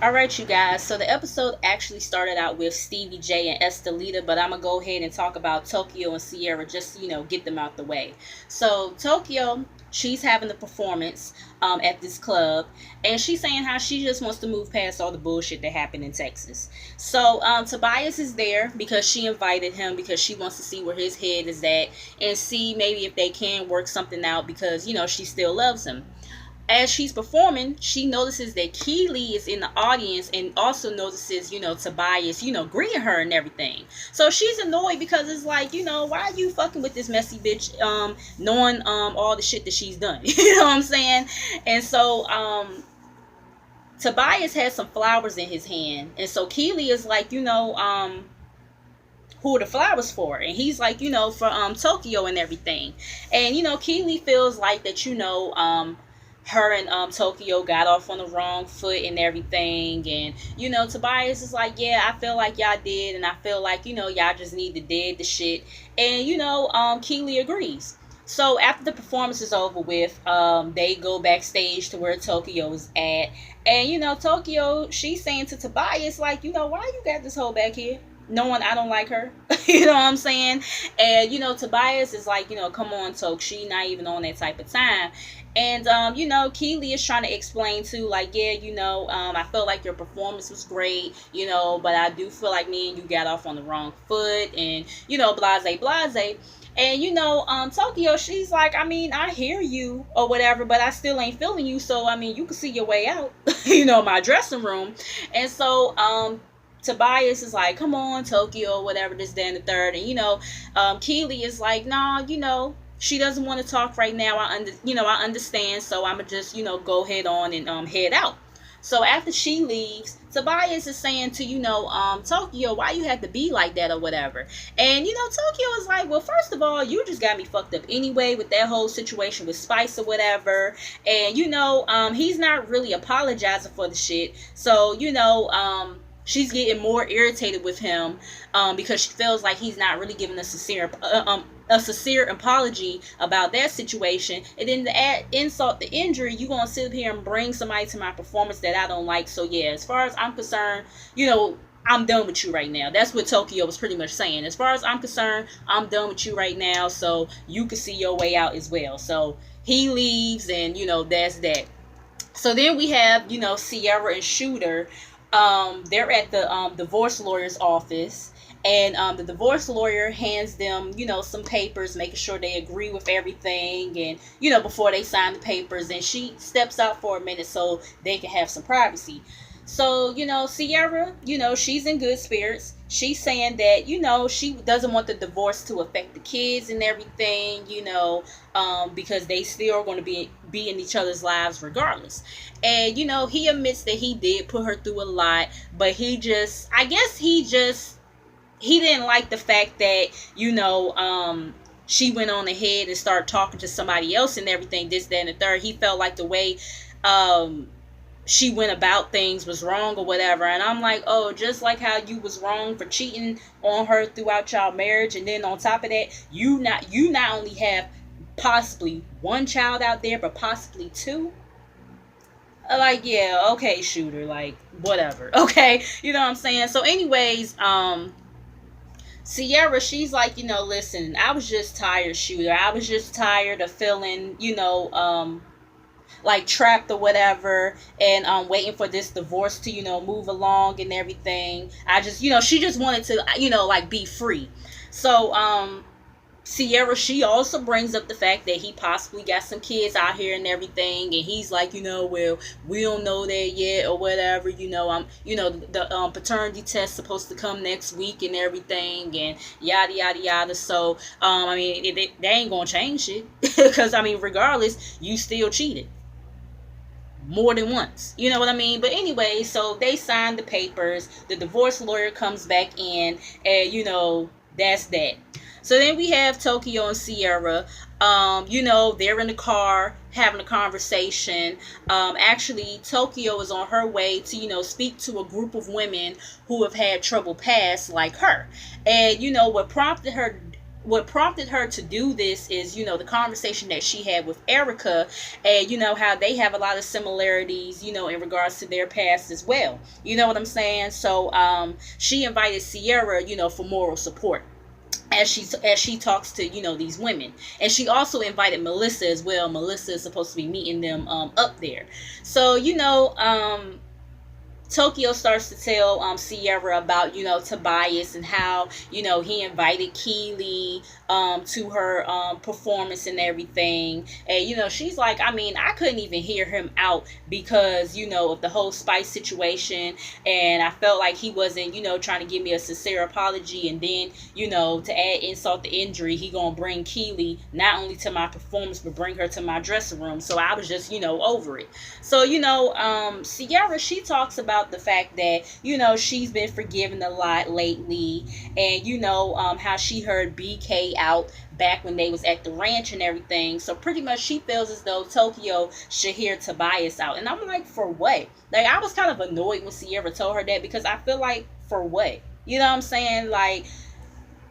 All right, you guys. So the episode actually started out with Stevie J and Estelita, but I'm gonna go ahead and talk about Tokyo and Sierra just get them out the way. So Tokyo, she's having a performance at this club, and she's saying how she just wants to move past all the bullshit that happened in Texas. So Tobias is there because she invited him because she wants to see where his head is at and see maybe if they can work something out because she still loves him. As she's performing, she notices that Keely is in the audience and also notices, Tobias, greeting her and everything. So she's annoyed because it's like, why are you fucking with this messy bitch, knowing all the shit that she's done. You know what I'm saying? And so Tobias has some flowers in his hand. And so Keely is like, who are the flowers for? And he's like, for Tokyo and everything. And Keely feels like that, her and Tokyo got off on the wrong foot and everything. And Tobias is like, yeah, I feel like y'all did, and I feel like y'all just need to dead the shit. And Keely agrees. So after the performance is over with, they go backstage to where Tokyo's at. And Tokyo, she's saying to Tobias like, why you got this hoe back here knowing I don't like her. You know what I'm saying? And Tobias is like, come on, Tok, she not even on that type of time. And Keely is trying to explain too, like, yeah, I felt like your performance was great, but I do feel like me and you got off on the wrong foot, and blase blase. And Tokyo, she's like, I mean, I hear you or whatever, but I still ain't feeling you. So I mean, you can see your way out, my dressing room. And so Tobias is like, come on, Tokyo, whatever, this, that, and the third. And Keely is like, nah, she doesn't want to talk right now. I understand. So I'ma just, go head on and head out. So after she leaves, Tobias is saying to, Tokyo, why you had to be like that or whatever. And, Tokyo is like, well, first of all, you just got me fucked up anyway with that whole situation with Spice or whatever. And, he's not really apologizing for the shit. So, she's getting more irritated with him because she feels like he's not really giving a sincere apology about that situation. And then to add insult to injury, you gonna sit here and bring somebody to my performance that I don't like. So yeah, as far as I'm concerned, I'm done with you right now. That's what Tokyo was pretty much saying. As far as I'm concerned, I'm done with you right now, so you can see your way out as well. So he leaves, and that's that. So then we have Sierra and Shooter. They're at the divorce lawyer's office, and the divorce lawyer hands them some papers, making sure they agree with everything, and before they sign the papers. And she steps out for a minute so they can have some privacy. So Sierra, she's in good spirits. She's saying that she doesn't want the divorce to affect the kids and everything, because they still are going to be in each other's lives regardless. And he admits that he did put her through a lot, but he didn't like the fact that she went on ahead and started talking to somebody else and everything, this, that, and the third. He felt like the way she went about things was wrong or whatever. And I'm like, oh, just like how you was wrong for cheating on her throughout y'all marriage, and then on top of that, you not only have possibly one child out there, but possibly two. Like, yeah, okay, Shooter, like, whatever. Okay, you know what I'm saying? So anyways, Sierra, she's like, listen, I was just tired, Shooter. I was just tired of feeling, like trapped or whatever, and waiting for this divorce to move along and everything. I just she just wanted to like be free. So Sierra, she also brings up the fact that he possibly got some kids out here and everything, and he's like, well, we don't know that yet or whatever. The paternity test supposed to come next week and everything, and yada yada yada. So I mean, they ain't gonna change it because I mean, regardless, you still cheated more than once. You know what I mean? But anyway, so they signed the papers. The divorce lawyer comes back in, and that's that. So then we have Tokyo and Sierra. They're in the car having a conversation. Actually, Tokyo is on her way to, speak to a group of women who have had trouble past like her. And, what prompted her what prompted her to do this is, the conversation that she had with Erica, and how they have a lot of similarities, in regards to their past as well. You know what I'm saying? So she invited Sierra, for moral support as she talks to these women, and she also invited Melissa as well. Melissa is supposed to be meeting them up there. So Tokyo starts to tell Sierra about Tobias, and how he invited Keely to her performance and everything. And she's like, I mean, I couldn't even hear him out because of the whole Spice situation, and I felt like he wasn't trying to give me a sincere apology. And then to add insult to injury, he gonna bring Keely not only to my performance but bring her to my dressing room. So I was just over it. So Sierra, she talks about the fact that she's been forgiven a lot lately, and how she heard BK out back when they was at the ranch and everything. So pretty much she feels as though Tokyo should hear Tobias out. And I'm like, for what? Like, I was kind of annoyed when Sierra told her that, because I feel like, for what? You know what I'm saying? Like,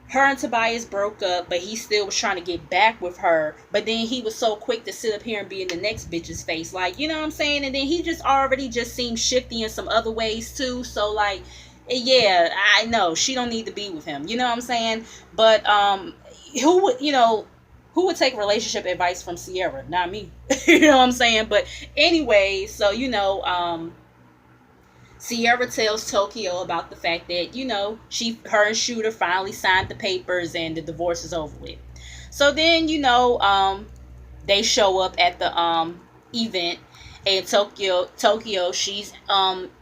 her and Tobias broke up, but he still was trying to get back with her. But then he was so quick to sit up here and be in the next bitch's face. Like, you know what I'm saying? And then he just already just seemed shifty in some other ways too. So like, yeah, I know she don't need to be with him. You know what I'm saying? But who would who would take relationship advice from Sierra? Not me. You know what I'm saying? But anyway, so Sierra tells Tokyo about the fact that, her and Shooter finally signed the papers and the divorce is over with. So then, they show up at the event, and Tokyo, she's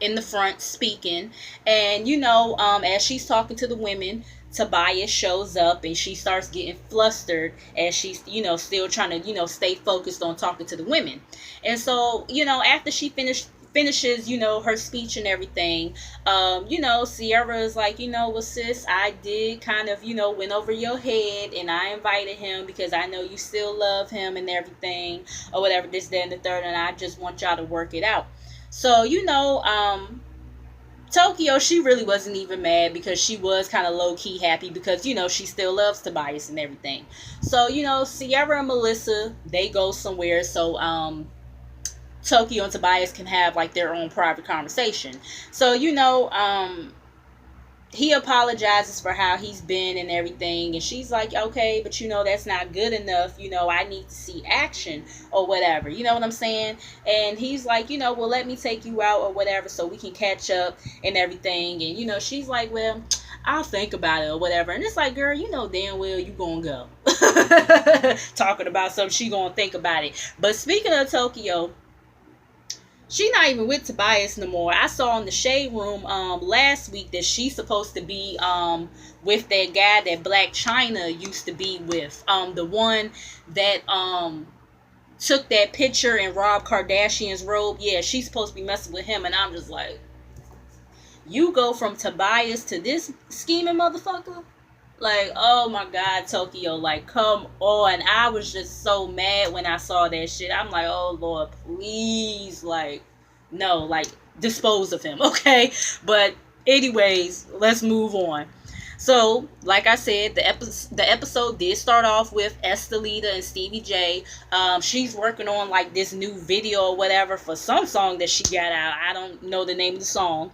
in the front speaking, and as she's talking to the women, Tobias shows up, and she starts getting flustered as she's still trying to stay focused on talking to the women. And so after she finishes her speech and everything, Sierra is like, well, sis, I did kind of went over your head, and I invited him because I know you still love him and everything, or whatever, this, that, and the third, and I just want y'all to work it out. So Tokyo, she really wasn't even mad, because she was kind of low-key happy, because she still loves Tobias and everything. So Sierra and Melissa, they go somewhere so Tokyo and Tobias can have like their own private conversation. So he apologizes for how he's been and everything, and she's like, okay, but that's not good enough. I need to see action or whatever. You know what I'm saying? And he's like, well, let me take you out or whatever so we can catch up and everything. And she's like, well, I'll think about it or whatever. And it's like, girl, damn well you gonna go. Talking about something, she gonna think about it. But speaking of Tokyo, she not even with Tobias no more. I saw in the Shade Room last week that she's supposed to be with that guy that Black China used to be with. The one that took that picture in Rob Kardashian's robe. Yeah, she's supposed to be messing with him. And I'm just like, you go from Tobias to this scheming motherfucker? Like, oh my God, Tokyo, like, come on. I was just so mad when I saw that shit. I'm like, oh Lord, please, like, no, like, dispose of him, okay? But anyways, let's move on. So, like I said, the episode did start off with Estelita and Stevie J. She's working on like this new video or whatever for some song that she got out. I don't know the name of the song.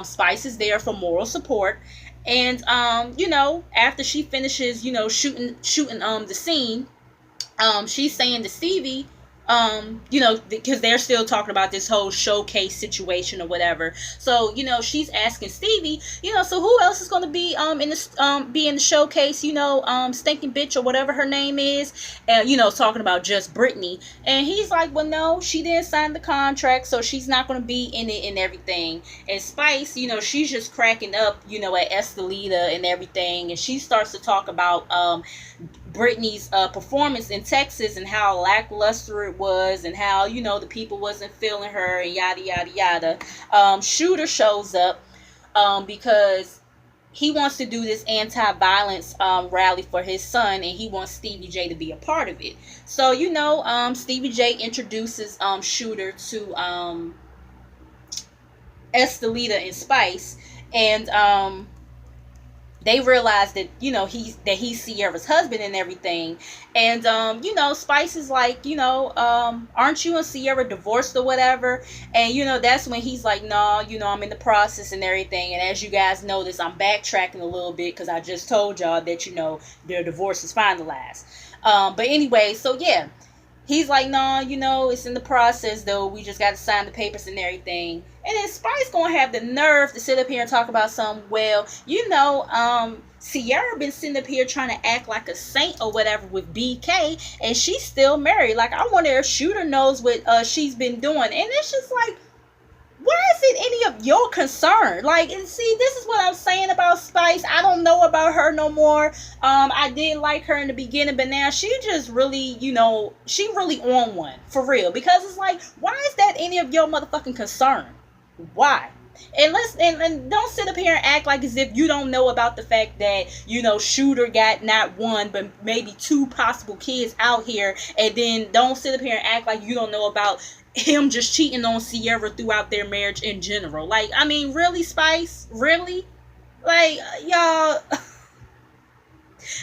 Spice is there for moral support. And after she finishes, shooting the scene, she's saying to Stevie, because they're still talking about this whole showcase situation or whatever. So, she's asking Stevie, so who else is going to be in the showcase, stinking bitch or whatever her name is, and talking about just Brittany. And he's like, well, no, she didn't sign the contract, so she's not going to be in it and everything. And Spice, she's just cracking up, at Estelita and everything, and she starts to talk about Brittany's performance in Texas and how lackluster it was, and how the people wasn't feeling her, and yada yada yada. Shooter shows up because he wants to do this anti-violence rally for his son, and he wants Stevie J to be a part of it. So Stevie J introduces Shooter to Estelita and Spice, and they realize that, he's Sierra's husband and everything. And Spice is like, aren't you and Sierra divorced or whatever? And that's when he's like, no, I'm in the process and everything. And as you guys notice, I'm backtracking a little bit because I just told y'all that their divorce is finalized. But anyway, so yeah, he's like, no, it's in the process though. We just got to sign the papers and everything. And then Spice gonna have the nerve to sit up here and talk about something. Well, Sierra been sitting up here trying to act like a saint or whatever with BK, and she's still married. Like, I wonder if Shooter knows what she's been doing. And it's just like, why is it any of your concern? Like, and see, this is what I'm saying about Spice. I don't know about her no more. I did like her in the beginning, but now she just really, she really on one for real. Because it's like, why is that any of your motherfucking concern? Why? And and don't sit up here and act like as if you don't know about the fact that Shooter got not one but maybe two possible kids out here, and then don't sit up here and act like you don't know about him just cheating on Sierra throughout their marriage in general. Like, I mean, really, Spice? Really? Like, y'all,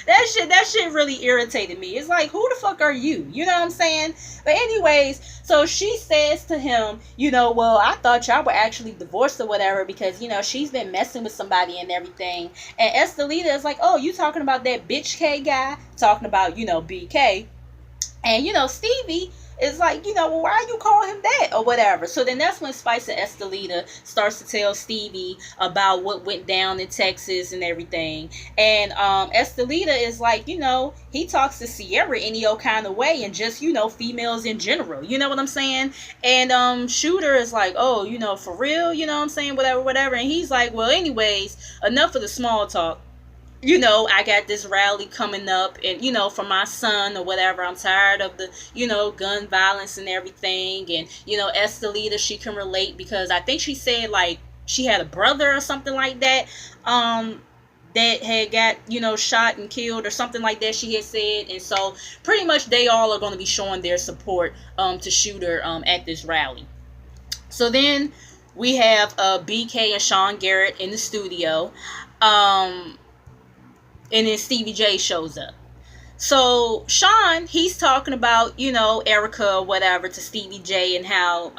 that shit really irritated me. It's like, who the fuck are you? You know what I'm saying? But anyways, so she says to him, well, I thought y'all were actually divorced or whatever because, she's been messing with somebody and everything. And Estelita is like, oh, you talking about that bitch K guy? Talking about, BK. And, Stevie is like, well, why you call him that or whatever. So then that's when Spice and Estelita starts to tell Stevie about what went down in Texas and everything. And Estelita is like, he talks to Sierra any old kind of way, and just, females in general. You know what I'm saying? And Shooter is like, oh, for real? You know what I'm saying? Whatever. And he's like, well, anyways, enough of the small talk. I got this rally coming up, and, for my son or whatever. I'm tired of the, gun violence and everything. And, Estelita, she can relate because I think she said, like, she had a brother or something like that, that had got, shot and killed or something like that, she had said. And so pretty much they all are going to be showing their support, to Shooter, at this rally. So then we have, BK and Sean Garrett in the studio. And then Stevie J shows up. So Sean, he's talking about, Erica or whatever to Stevie J, and how,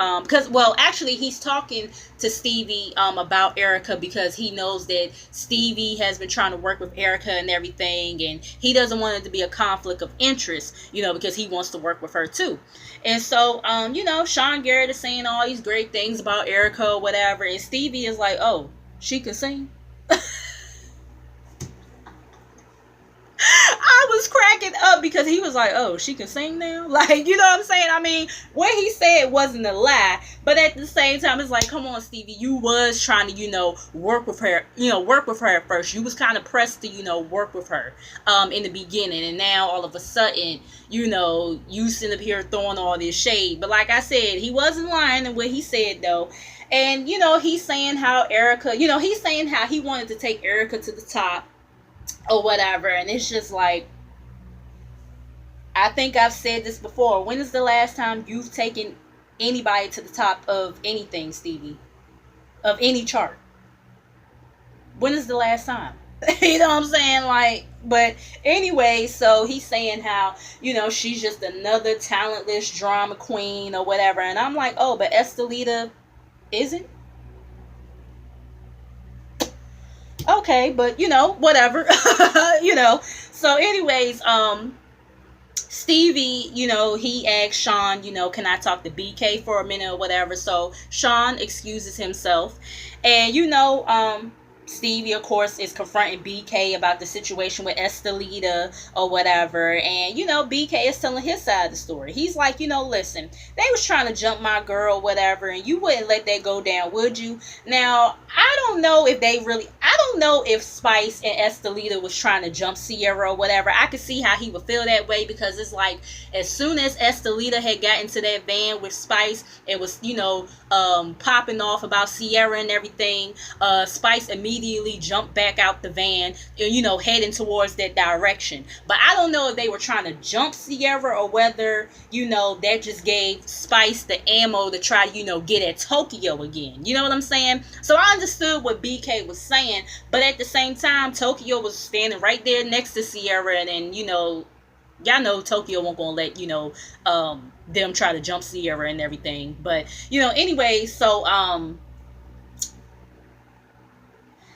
actually he's talking to Stevie about Erica because he knows that Stevie has been trying to work with Erica and everything, and he doesn't want it to be a conflict of interest, because he wants to work with her too. And so, Sean Garrett is saying all these great things about Erica or whatever, and Stevie is like, oh, she can sing? I was cracking up because he was like, oh, she can sing now? Like, you know what I'm saying? I mean, what he said wasn't a lie, but at the same time, it's like, come on, Stevie, you was trying to, work with her at first. You was kind of pressed to, work with her in the beginning, and now all of a sudden, you sitting up here throwing all this shade. But like I said, he wasn't lying in what he said, though. And, he's saying how Erica, he's saying how he wanted to take Erica to the top or whatever. And it's just like, I think I've said this before. When is the last time you've taken anybody to the top of anything, Stevie? Of any chart? When is the last time? You know what I'm saying? Like, but anyway, so he's saying how, she's just another talentless drama queen or whatever. And I'm like, oh, but Estelita isn't? Okay, but whatever. So anyways, Stevie, he asked Sean, can I talk to BK for a minute or whatever? So Sean excuses himself, and Stevie, of course, is confronting BK about the situation with Estelita or whatever. And, BK is telling his side of the story. He's like, listen, they was trying to jump my girl or whatever, and you wouldn't let that go down, would you? Now, I don't know if Spice and Estelita was trying to jump Sierra or whatever. I could see how he would feel that way, because it's like, as soon as Estelita had gotten to that van with Spice and was, popping off about Sierra and everything, Spice immediately jumped back out the van, heading towards that direction. But I don't know if they were trying to jump Sierra or whether, that just gave Spice the ammo to try to, get at Tokyo again. You know what I'm saying? So I understood what BK was saying, But at the same time, Tokyo was standing right there next to Sierra, and then, y'all know Tokyo won't gonna let, them try to jump Sierra and everything. But, anyway, so,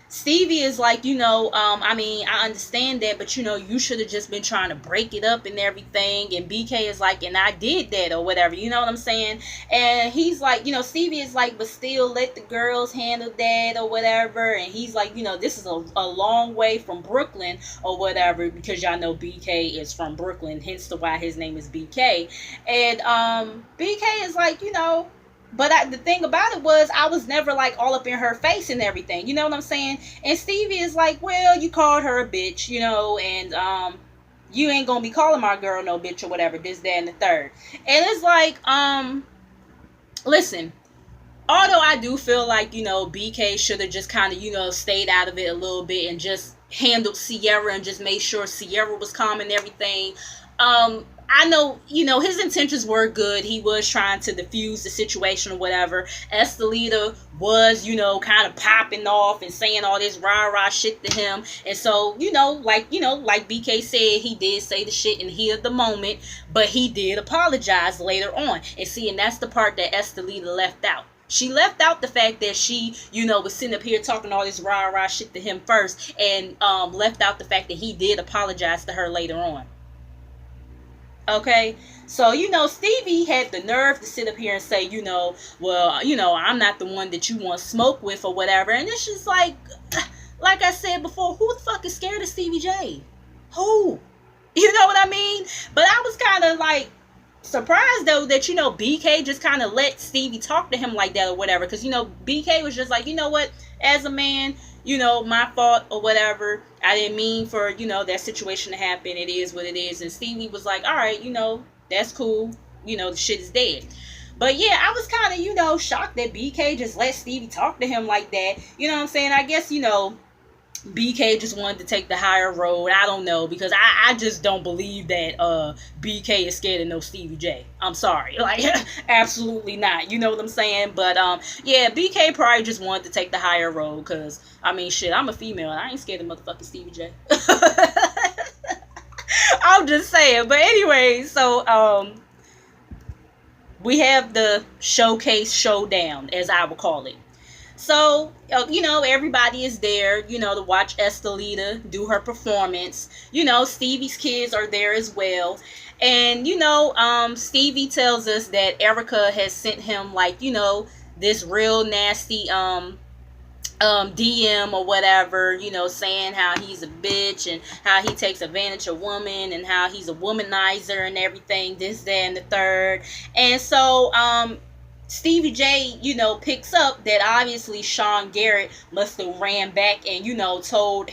Stevie is like, I understand that, but you should have just been trying to break it up and everything. And BK is like, and I did that or whatever, you know what I'm saying? And he's like, Stevie is like, but still let the girls handle that or whatever. And he's like, this is a long way from Brooklyn or whatever, because y'all know BK is from Brooklyn, hence the why his name is BK. And BK is like, but the thing about it was, I was never like all up in her face and everything. You know what I'm saying? And Stevie is like, well, you called her a bitch, and you ain't gonna be calling my girl no bitch or whatever, this, that, and the third. And it's like, listen, although I do feel like, BK should have just kind of, stayed out of it a little bit and just handled Sierra and just made sure Sierra was calm and everything. I know, his intentions were good. He was trying to diffuse the situation or whatever. Estelita was, kind of popping off and saying all this rah-rah shit to him. And so, like BK said, he did say the shit in the heat of the moment, but he did apologize later on. And see, and that's the part that Estelita left out. She left out the fact that she, was sitting up here talking all this rah-rah shit to him first, and left out the fact that he did apologize to her later on. Okay, so Stevie had the nerve to sit up here and say, well, I'm not the one that you want to smoke with or whatever. And it's just like I said before, who the fuck is scared of Stevie J? Who? You know what I mean? But I was kind of like surprised though that BK just kind of let Stevie talk to him like that or whatever, because BK was just like, what, as a man, my fault or whatever. I didn't mean for, that situation to happen. It is what it is. And Stevie was like, all right, that's cool. The shit is dead. But yeah, I was kind of, shocked that BK just let Stevie talk to him like that. You know what I'm saying? I guess, BK just wanted to take the higher road. I don't know, because I just don't believe that BK is scared of no Stevie J. I'm sorry. Like, absolutely not. You know what I'm saying? But yeah, BK probably just wanted to take the higher road, because, shit, I'm a female and I ain't scared of motherfucking Stevie J. I'm just saying. But anyway, so we have the showcase showdown, as I would call it. So, everybody is there, to watch Estelita do her performance. Stevie's kids are there as well. And, Stevie tells us that Erica has sent him, like, this real nasty DM or whatever, saying how he's a bitch and how he takes advantage of women and how he's a womanizer and everything, this, that, and the third. And so, Stevie J, picks up that obviously Sean Garrett must have ran back and, told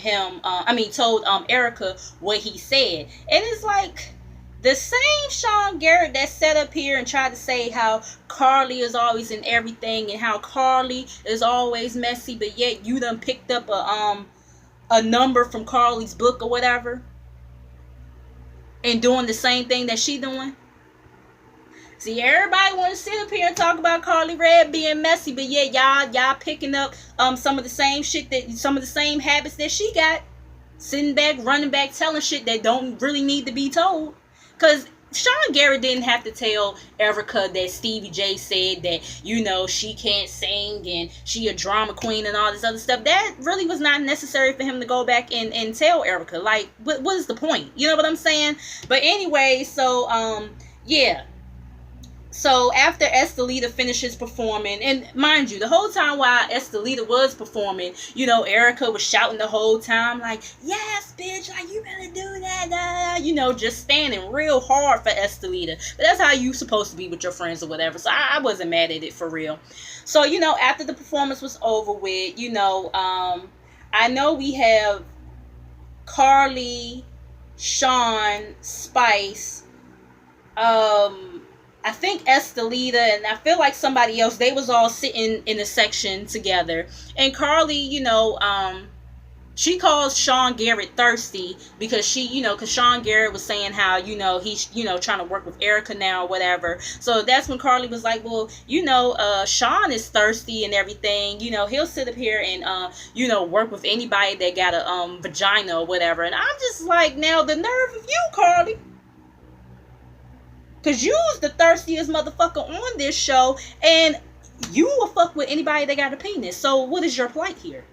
Erica what he said. And it's like, the same Sean Garrett that sat up here and tried to say how Carly is always in everything and how Carly is always messy, but yet you done picked up a number from Carly's book or whatever and doing the same thing that she doing. See, everybody want to sit up here and talk about Carly Red being messy, but yeah, y'all picking up some of the same shit, some of the same habits that she got, sitting back, running back, telling shit that don't really need to be told. Because Sean Garrett didn't have to tell Erica that Stevie J said that, she can't sing and she a drama queen and all this other stuff. That really was not necessary for him to go back and tell Erica. Like, what is the point? You know what I'm saying? But anyway, so, yeah. So after Estelita finishes performing, and mind you, the whole time while Estelita was performing, Erica was shouting the whole time, like, yes, bitch, like, you better do that, just standing real hard for Estelita. But that's how you supposed to be with your friends or whatever. So I wasn't mad at it for real. So, after the performance was over with, I know we have Carly, Sean, Spice, I think Estelita, and I feel like somebody else, they was all sitting in a section together. And Carly, she calls Sean Garrett thirsty because because Sean Garrett was saying how, he's, trying to work with Erica now or whatever. So that's when Carly was like, well, Sean is thirsty and everything. He'll sit up here and, work with anybody that got a vagina or whatever. And I'm just like, now the nerve of you, Carly. Because you's the thirstiest motherfucker on this show, and you will fuck with anybody that got a penis. So what is your plight here?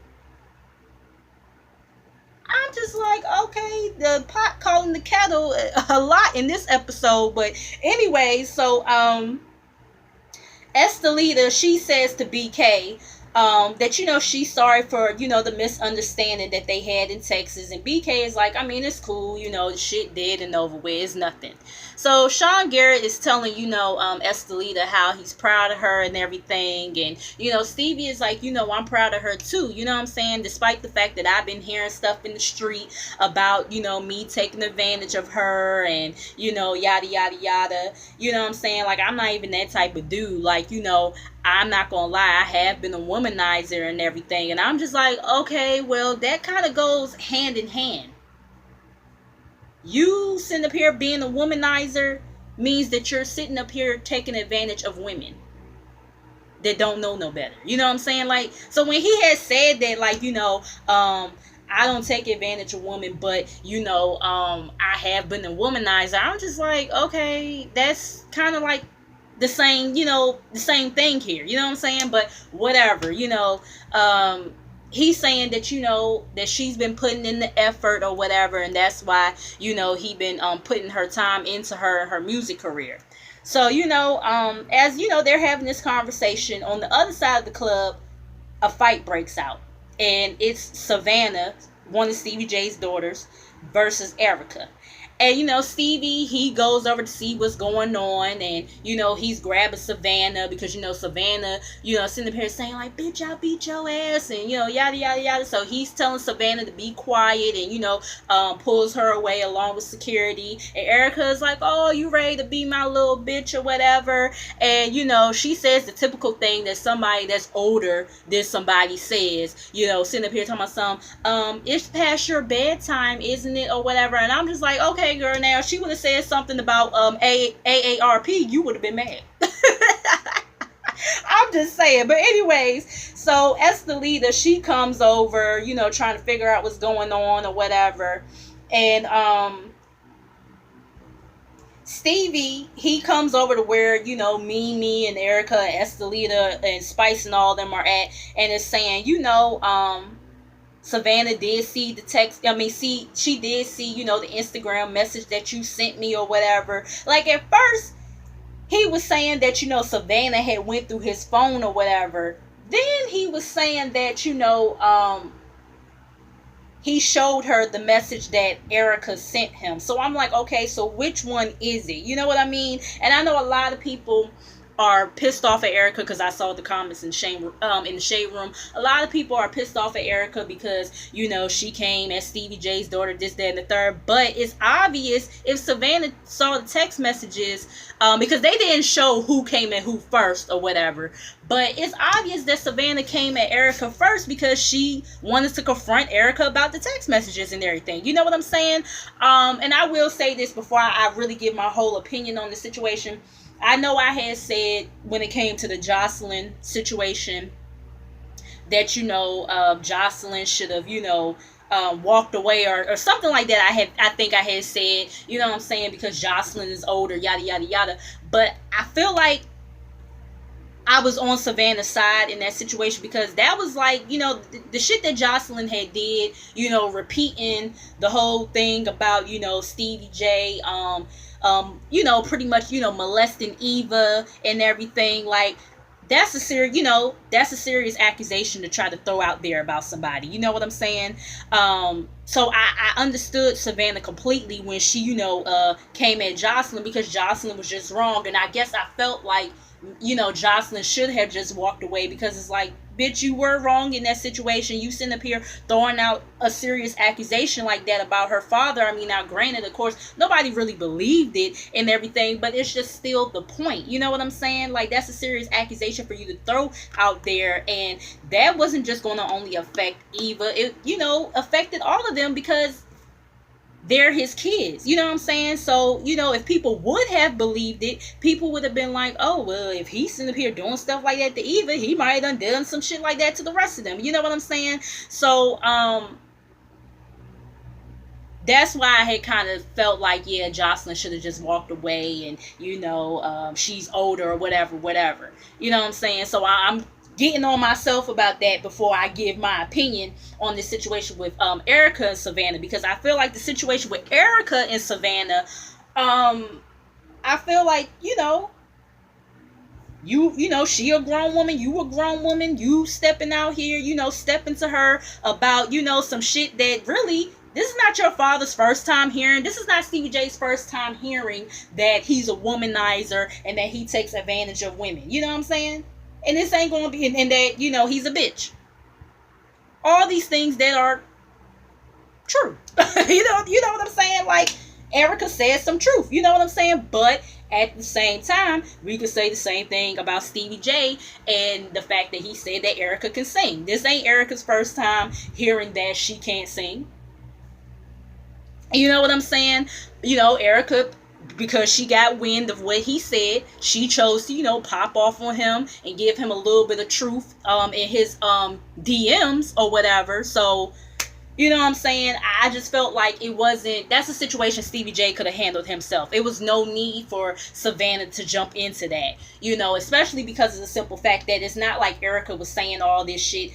I'm just like, okay, the pot calling the kettle a lot in this episode. But anyway, so Estelita, she says to BK that, she's sorry for, the misunderstanding that they had in Texas. And BK is like, I mean, it's cool, the shit dead and over with. It's nothing. So Sean Garrett is telling, Estelita how he's proud of her and everything. And, Stevie is like, I'm proud of her too. You know what I'm saying? Despite the fact that I've been hearing stuff in the street about, me taking advantage of her and, yada, yada, yada. You know what I'm saying? Like, I'm not even that type of dude. Like, I'm not gonna lie, I have been a womanizer and everything. And I'm just like, okay, well, that kind of goes hand in hand. You sitting up here being a womanizer means that you're sitting up here taking advantage of women that don't know no better. You know what I'm saying? Like, so when he had said that, like, I don't take advantage of women, but, I have been a womanizer, I'm just like, okay, that's kind of like the same, the same thing here. You know what I'm saying? But whatever, he's saying that, that she's been putting in the effort or whatever, and that's why, he been putting her time into her music career. So, as they're having this conversation, on the other side of the club, a fight breaks out. And it's Savannah, one of Stevie J's daughters, versus Erica. And, Stevie, he goes over to see what's going on. And, he's grabbing Savannah because, Savannah, sitting up here saying, like, bitch, I'll beat your ass. And, yada, yada, yada. So he's telling Savannah to be quiet and, pulls her away along with security. And Erica's like, oh, you ready to be my little bitch or whatever. And, she says the typical thing that somebody that's older than somebody says, sitting up here talking about it's past your bedtime, isn't it? Or whatever. And I'm just like, okay, girl, now she would have said something about AARP, you would have been mad. I'm just saying. But anyways, so Estelita, she comes over, trying to figure out what's going on or whatever. And Stevie, he comes over to where, Mimi and Erica and Estelita and Spice and all them are at, and is saying, Savannah did see the text. She did see, the Instagram message that you sent me or whatever. Like, at first, he was saying that, Savannah had went through his phone or whatever. Then he was saying that, he showed her the message that Erica sent him. So I'm like, okay, so which one is it? You know what I mean? And I know a lot of people are pissed off at Erica, because I saw the comments in the shade room. A lot of people are pissed off at Erica because, she came as Stevie J's daughter, this, that, and the third. But it's obvious if Savannah saw the text messages, because they didn't show who came at who first or whatever. But it's obvious that Savannah came at Erica first because she wanted to confront Erica about the text messages and everything. You know what I'm saying? And I will say this before I really give my whole opinion on the situation. I know I had said when it came to the Jocelyn situation that, Jocelyn should have, walked away or something like that. I think I had said, you know what I'm saying, because Jocelyn is older, yada, yada, yada. But I feel like I was on Savannah's side in that situation, because that was like, the shit that Jocelyn had did, repeating the whole thing about, Stevie J, pretty much, molesting Eva and everything. Like, that's a serious accusation to try to throw out there about somebody. You know what I'm saying? So I understood Savannah completely when she, came at Jocelyn, because Jocelyn was just wrong. And I guess I felt like, Jocelyn should have just walked away, because it's like, bitch, you were wrong in that situation. You sitting up here throwing out a serious accusation like that about her father. I mean, now granted, of course, nobody really believed it and everything, but it's just still the point. You know what I'm saying? Like, that's a serious accusation for you to throw out there, and that wasn't just going to only affect Eva. It, affected all of them because they're his kids. You know what I'm saying? So, if people would have believed it, people would have been like, oh, well, if he's sitting up here doing stuff like that to Eva, he might have done some shit like that to the rest of them. You know what I'm saying? So, that's why I had kind of felt like, yeah, Jocelyn should have just walked away and, she's older or whatever. You know what I'm saying? So I'm getting on myself about that before I give my opinion on this situation with Erica and Savannah, because I feel like the situation with Erica and Savannah, I feel like, she a grown woman, you a grown woman, you stepping out here, stepping to her about, some shit that really, this is not your father's first time hearing. This is not Stevie J's first time hearing that he's a womanizer and that he takes advantage of women. You know what I'm saying? And this ain't going to be, and that, he's a bitch. All these things that are true. you know what I'm saying? Like, Erica says some truth. You know what I'm saying? But at the same time, we could say the same thing about Stevie J and the fact that he said that Erica can sing. This ain't Erica's first time hearing that she can't sing. You know what I'm saying? Erica, because she got wind of what he said, she chose to, pop off on him and give him a little bit of truth in his DMs or whatever. So, you know what I'm saying? I just felt like that's a situation Stevie J could have handled himself. It was no need for Savannah to jump into that, especially because of the simple fact that it's not like Erica was saying all this shit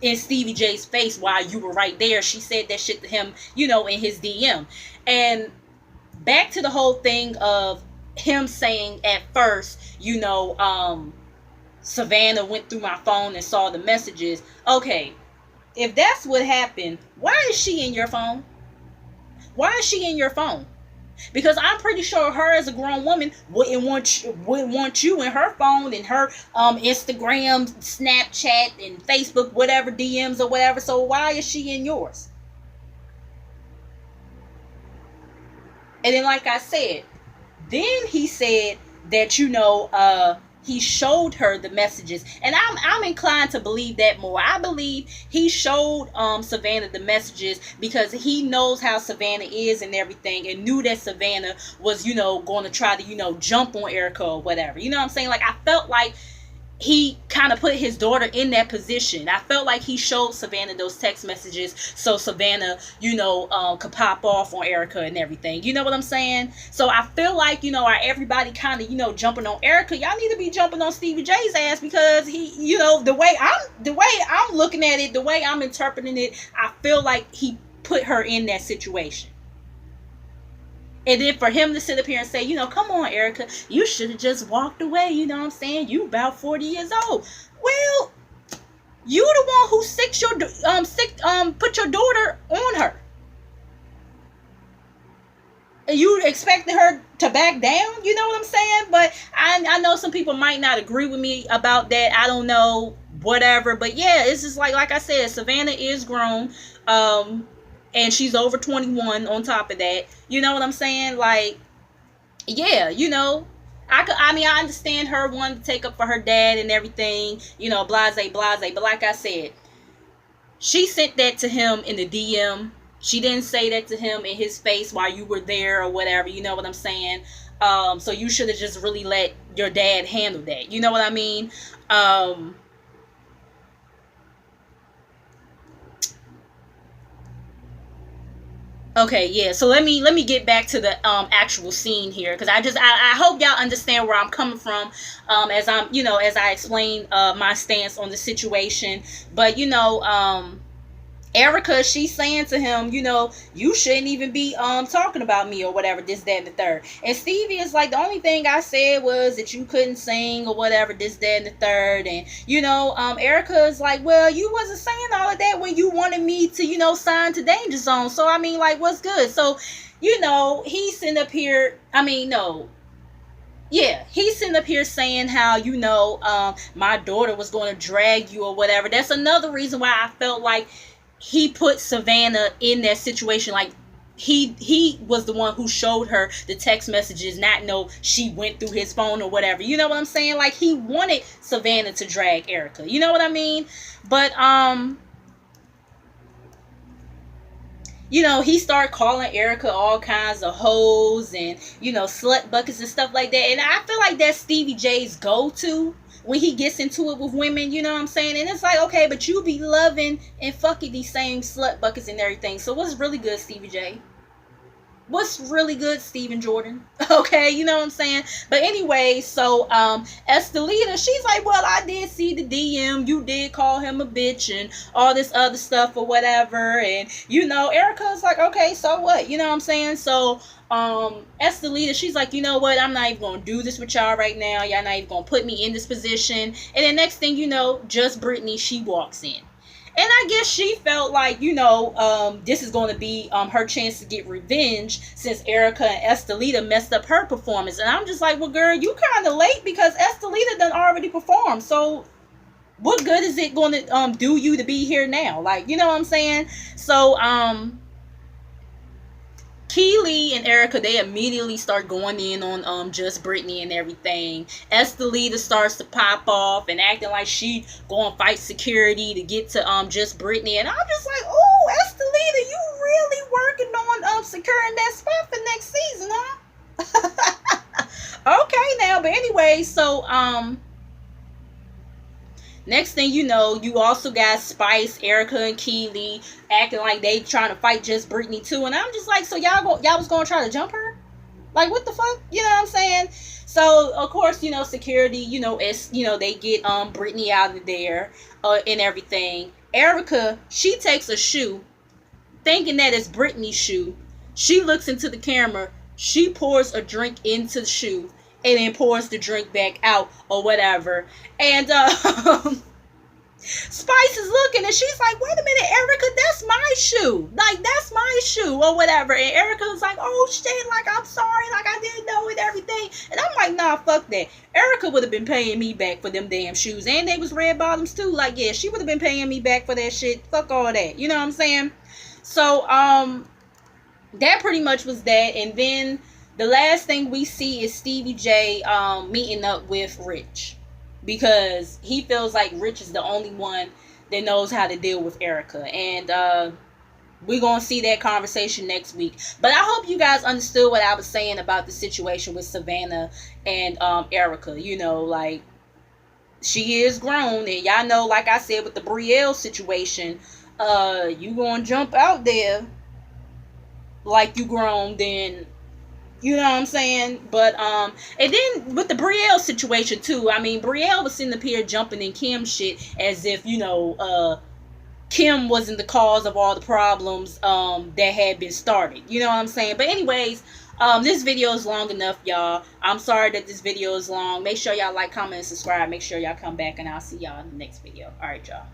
in Stevie J's face while you were right there. She said that shit to him, in his DM. And back to the whole thing of him saying at first, Savannah went through my phone and saw the messages. Okay, if that's what happened, why is she in your phone? Why is she in your phone? Because I'm pretty sure her as a grown woman wouldn't want you in her phone and her Instagram, Snapchat, and Facebook, whatever, DMs or whatever. So why is she in yours? And then, like I said, then he said that, he showed her the messages. And I'm inclined to believe that more. I believe he showed Savannah the messages because he knows how Savannah is and everything, and knew that Savannah was, going to try to, jump on Erica or whatever. You know what I'm saying? Like, I felt like he kind of put his daughter in that position. I felt like he showed Savannah those text messages so Savannah, could pop off on Erica and everything. You know what I'm saying? So I feel like, are everybody kind of, jumping on Erica? Y'all need to be jumping on Stevie J's ass, because he, the way I'm looking at it, the way I'm interpreting it, I feel like he put her in that situation. And then for him to sit up here and say, come on, Erica, you should have just walked away. You know what I'm saying? You about 40 years old. Well, you the one who put your daughter on her. And you expected her to back down? You know what I'm saying? But I know some people might not agree with me about that. I don't know, whatever. But yeah, it's just like I said, Savannah is grown. And she's over 21 on top of that. You know what I'm saying? Like, yeah, I understand her wanting to take up for her dad and everything, blase. But like I said, she sent that to him in the DM. She didn't say that to him in his face while you were there or whatever. You know what I'm saying? So you should have just really let your dad handle that. You know what I mean? Okay, yeah. So let me get back to the actual scene here, because I hope y'all understand where I'm coming from as I explain my stance on the situation. But Erica, she's saying to him, you shouldn't even be talking about me or whatever, this, that, and the third. And Stevie is like, the only thing I said was that you couldn't sing or whatever, this, that, and the third. And Erica is like, well, you wasn't saying all of that when you wanted me to, sign to Danger Zone. So I mean, like, what's good? So, he's sitting up here. I mean, no. Yeah, he's sitting up here saying how, my daughter was going to drag you or whatever. That's another reason why I felt like he put Savannah in that situation. Like, he was the one who showed her the text messages, not know she went through his phone or whatever. You know what I'm saying? Like, he wanted Savannah to drag Erica. You know what I mean? But he started calling Erica all kinds of hoes and, slut buckets and stuff like that. And I feel like that's Stevie J's go-to when he gets into it with women, you know what I'm saying? And it's like, okay, but you be loving and fucking these same slut buckets and everything. So what's really good, Stevie J? What's really good, Stephen Jordan? Okay, you know what I'm saying? But anyway, so Estelita, she's like, well, I did see the DM. You did call him a bitch and all this other stuff or whatever. And, Erica's like, okay, so what? You know what I'm saying? So Estelita, she's like, you know what? I'm not even going to do this with y'all right now. Y'all not even going to put me in this position. And then next thing you know, just Brittany, she walks in. And I guess she felt like, this is going to be her chance to get revenge since Erica and Estelita messed up her performance. And I'm just like, well, girl, you kind of late because Estelita done already performed. So what good is it going to do you to be here now? Like, you know what I'm saying? So, Keely and Erica, they immediately start going in on just Brittany and everything. Estelita starts to pop off and acting like she going to fight security to get to just Brittany. And I'm just like, oh, Estelita, you really working on securing that spot for next season, huh? Okay, now, but anyway, so next thing you know, you also got Spice, Erica, and Keely acting like they trying to fight just Brittany too. And I'm just like, so y'all was gonna try to jump her? Like, what the fuck? You know what I'm saying? So of course, security, they get Brittany out of there and everything. Erica, she takes a shoe, thinking that it's Brittany's shoe. She looks into the camera. She pours a drink into the shoe and then pours the drink back out or whatever. And Spice is looking and she's like, wait a minute, Erica, that's my shoe. Like, that's my shoe or whatever. And Erica's like, oh shit, like, I'm sorry, like, I didn't know it, everything. And I'm like, nah, fuck that. Erica would have been paying me back for them damn shoes. And they was red bottoms too. Like, yeah, she would have been paying me back for that shit. Fuck all that. You know what I'm saying? So, that pretty much was that. And then the last thing we see is Stevie J meeting up with Rich because he feels like Rich is the only one that knows how to deal with Erica. And we're going to see that conversation next week. But I hope you guys understood what I was saying about the situation with Savannah and Erica. Like, she is grown. And y'all know, like I said, with the Brielle situation, you going to jump out there like you grown, then... You know what I'm saying? But, and then with the Brielle situation too, I mean, Brielle was sitting up here jumping in Kim's shit as if, Kim wasn't the cause of all the problems, that had been started. You know what I'm saying? But anyways, this video is long enough, y'all. I'm sorry that this video is long. Make sure y'all like, comment, and subscribe. Make sure y'all come back and I'll see y'all in the next video. Alright, y'all.